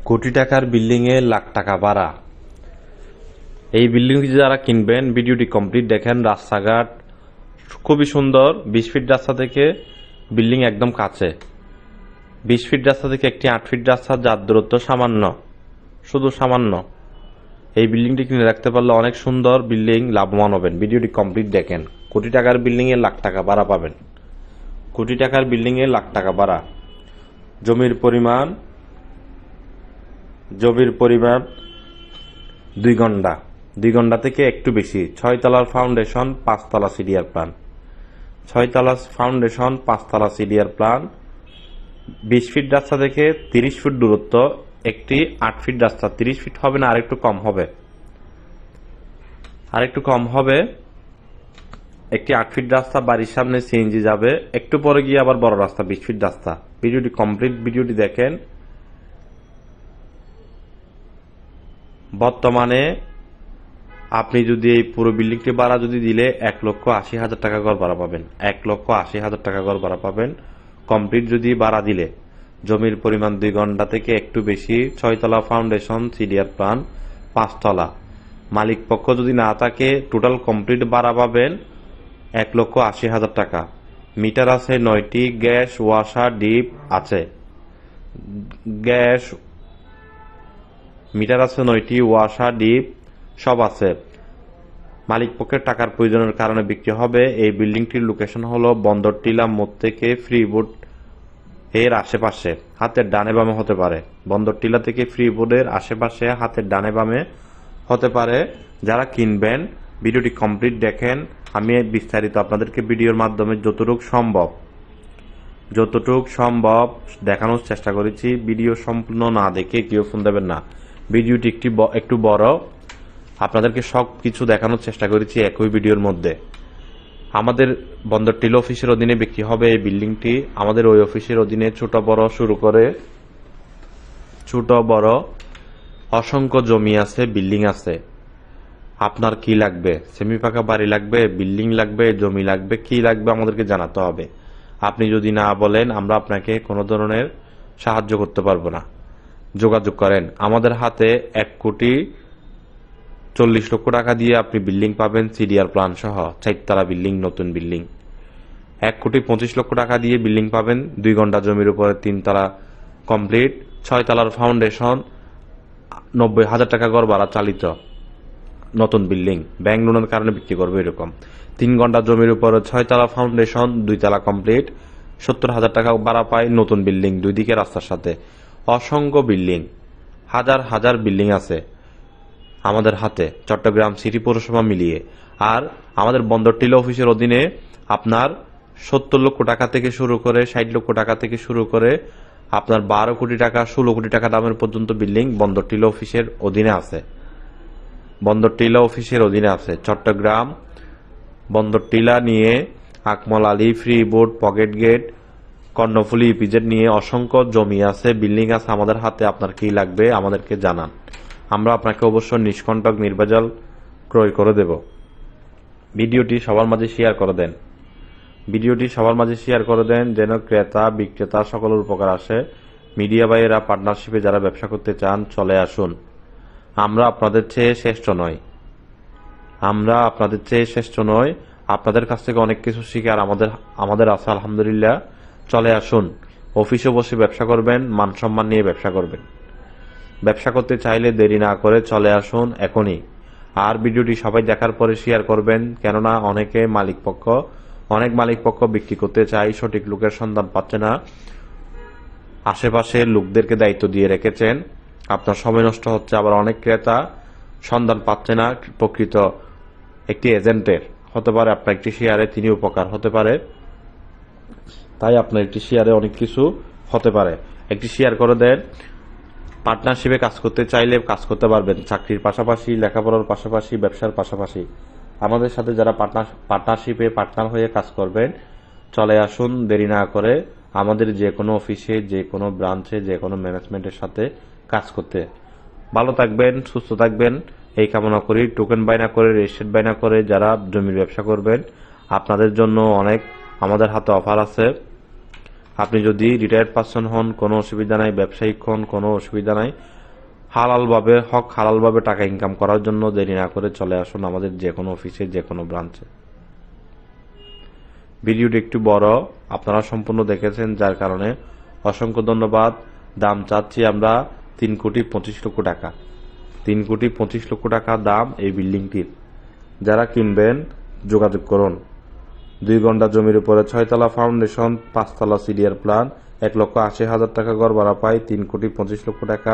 কোটি টাকার বিল্ডিং এ লাখ টাকা ভাড়া। এই বিল্ডিংটি যারা কিনবেন ভিডিওটি কমপ্লিট দেখেন। রাস্তাঘাট খুবই সুন্দর। 20 ফিট রাস্তা থেকে বিল্ডিং একদম কাছে। 20 ফিট রাস্তা থেকে একটি 8 ফিট রাস্তা, যার দূরত্ব সামান্য, শুধু সামান্য। এই বিল্ডিংটি কিনে রাখতে পারলে অনেক সুন্দর বিল্ডিং, লাভবান হবেন। ভিডিওটি কমপ্লিট দেখেন। কোটি টাকার বিল্ডিং এ লাখ টাকা ভাড়া পাবেন। কোটি টাকার বিল্ডিং এ লাখ টাকা ভাড়া। জমির পরিমাণ 2 ঘন্টা থেকে একটু বেশি। 6 তলার ফাউন্ডেশন, 5 তলা সিডিআর প্ল্যান। 6 তলা ফাউন্ডেশন, 5 তলা সিডিআর প্ল্যান। 20 ফিট রাস্তা থেকে 30 ফুট দূরত্ব একটি 8 ফিট রাস্তা। 30 ফিট হবে না, আরেকটু কম হবে। একটি 8 ফিট রাস্তা, বাড়ির সামনে সিএনজি যাবে। একটু পরে গিয়ে আবার বড় রাস্তা, 20 ফিট রাস্তা। ভিডিওটি কমপ্লিট, ভিডিওটি দেখেন। বর্তমানে আপনি যদি এই পুরো বিল্ডিংটি ভাড়া যদি দিলে 1,80,000 টাকা ঘর ভাড়া পাবেন। 1,80,000 টাকা ঘর ভাড়া পাবেন কমপ্লিট যদি ভাড়া দিলে। জমির পরিমাণ 2 ঘন্টা থেকে একটু বেশি। 6 তলা ফাউন্ডেশন, সিডিআর প্ল্যান, 5 তলা। মালিক পক্ষ যদি না থাকে, টোটাল কমপ্লিট ভাড়া পাবেন 1,80,000 টাকা। মিটার আছে 9টি। গ্যাস, ওয়াসার, ডিপ আছে। গ্যাস মিটার আছে 9টি, ওয়াসার, ডিপ সব আছে। মালিক পক্ষের টাকার প্রয়োজনের কারণে বিক্রি হবে। এই বিল্ডিংটির লোকেশন হলো বন্দরটিলা মোড় থেকে ফ্রিবোর্ড এর আশেপাশে, হাতের ডানে বামে হতে পারে। বন্দরটিলা থেকে ফ্রিবোর্ডের আশেপাশে, হাতের ডানে বামে হতে পারে। যারা কিনবেন ভিডিওটি কমপ্লিট দেখেন। আমি বিস্তারিত আপনাদেরকে ভিডিওর মাধ্যমে যতটুকু সম্ভব দেখানোর চেষ্টা করেছি। ভিডিও সম্পূর্ণ না দেখে কেউ ফোন দেবেন না। ভিডিওটি একটু বড়, আপনাদেরকে সব কিছু দেখানোর চেষ্টা করেছি একই ভিডিওর মধ্যে। আমাদের বন্দর টিলা অফিসের অধীনে বিক্রি হবে এই বিল্ডিংটি। আমাদের ওই অফিসের অধীনে ছোট বড় অসংখ্য জমি আছে, বিল্ডিং আছে। আপনার কি লাগবে? সেমি পাকা বাড়ি লাগবে, বিল্ডিং লাগবে, জমি লাগবে, কি লাগবে আমাদেরকে জানাতে হবে। আপনি যদি না বলেন, আমরা আপনাকে কোনো ধরনের সাহায্য করতে পারবো না। যোগাযোগ করেন। আমাদের হাতে 1,40,00,000 টাকা দিয়ে আপনি বিল্ডিং পাবেন, সিডিআর প্ল্যান সহ। 4 তলা বিল্ডিং, নতুন বিল্ডিং। 1,25,00,000 টাকা দিয়ে বিল্ডিং পাবেন। 2 ঘন্টা জমির উপরে 3 তলা কমপ্লিট। 6 তলার ফাউন্ডেশন, 90,000 টাকা ঘর ভাড়া চালিত নতুন বিল্ডিং। ব্যাংক লোনের কারণে বিক্রি করবে এরকম। 3 ঘন্টা জমির উপরে 6 তলা ফাউন্ডেশন, 2 তলা কমপ্লিট। 70,000 টাকা ভাড়া পায় নতুন বিল্ডিং, 2 দিকে রাস্তার সাথে। অসংখ্য বিল্ডিং, হাজার বিল্ডিং আছে আমাদের হাতে, চট্টগ্রাম সিটি পৌরসভা মিলিয়ে। আর আমাদের বন্দর টিলা অফিসের অধীনে আপনার 70 লক্ষ টাকা থেকে শুরু করে 60 লক্ষ টাকা থেকে শুরু করে আপনার 12 কোটি টাকা, 16 কোটি টাকা দামের পর্যন্ত বিল্ডিং বন্দর টিলা অফিসের অধীনে আছে। বন্দর টিলা অফিসের অধীনে আছে। চট্টগ্রাম বন্দর টিলা নিয়ে Akmal Ali, freeboard, pocket gate, Karnaphuli, EPZ নিয়ে অসংখ্য জমি আছে, বিল্ডিং আছে আমাদের হাতে। আপনার কি লাগবে আমাদেরকে জানান। আমরা আপনাকে অবশ্য নিষ্কণ্টক নির্ভেজাল ক্রয় করে দেব। ভিডিওটি সবার মাঝে শেয়ার করে দেন, যেন ক্রেতা বিক্রেতা সকলের উপকার আসে। মিডিয়া ভাইয়েরা পার্টনারশিপে যারা ব্যবসা করতে চান, চলে আসুন। আমরা আপনাদের চেয়ে শ্রেষ্ঠ নয়। আপনাদের কাছ থেকে অনেক কিছু শিখার আমাদের আছে, আলহামদুলিল্লাহ। চলে আসুন। অফিসে বসে ব্যবসা করবেন, মান সম্মান নিয়ে ব্যবসা করবেন। ব্যবসা করতে চাইলে দেরি না করে চলে আসুন এখনই। আর ভিডিওটি সবাই দেখার পরে শেয়ার করবেন, কেননা অনেক মালিক পক্ষ বিক্রি করতে চাই, সঠিক লোকের সন্ধান পাচ্ছে না। আশেপাশের লোকদেরকে দায়িত্ব দিয়ে রেখেছেন, আপনার সময় নষ্ট হচ্ছে। আবার অনেক ক্রেতা সন্ধান পাচ্ছে না প্রকৃত একটি এজেন্টের। হতে পারে আপনার একটি শেয়ারে তিনি উপকার হতে পারে, তাই আপনার একটি শেয়ারে অনেক কিছু হতে পারে। একটি শেয়ার করে দেন। পার্টনারশিপে কাজ করতে চাইলে কাজ করতে পারবেন, চাকরির পাশাপাশি, লেখাপড়ার পাশাপাশি, ব্যবসার পাশাপাশি। আমাদের সাথে যারা পার্টনারশিপে পার্টনার হয়ে কাজ করবেন, চলে আসুন দেরি না করে আমাদের যে কোনো অফিসে, যে কোনো ব্রাঞ্চে, যে কোনো ম্যানেজমেন্টের সাথে কাজ করতে। ভালো থাকবেন, সুস্থ থাকবেন এই কামনা করি। টোকেন বাই না করে, রেজিস্ট্রেট বাই না করে যারা জমির ব্যবসা করবেন, আপনাদের জন্য অনেক আমাদের হাতে অফার আছে। আপনি যদি রিটায়ার্ড পারসন হন কোনো অসুবিধা নাই, ব্যবসায়িক হন কোনো অসুবিধা নাই, হালালভাবে টাকা ইনকাম করার জন্য দেরি না করে চলে আসুন আমাদের যে কোনো অফিসে, যে কোনো ব্রাঞ্চে। ভিডিওটি একটু বড়, আপনারা সম্পূর্ণ দেখেছেন, যার কারণে অসংখ্য ধন্যবাদ। দাম চাচ্ছি আমরা 3,25,00,000 টাকা। 3,25,00,000 টাকা দাম এই বিল্ডিংটির। যারা কিনবেন যোগাযোগ করুন। 2 ঘন্টা জমির উপরে 6 তলা ফাউন্ডেশন, 5 তলা সিডিআর প্ল্যান, 1,80,000 টাকা গড় ভাড়া পাই, 3,25,00,000 টাকা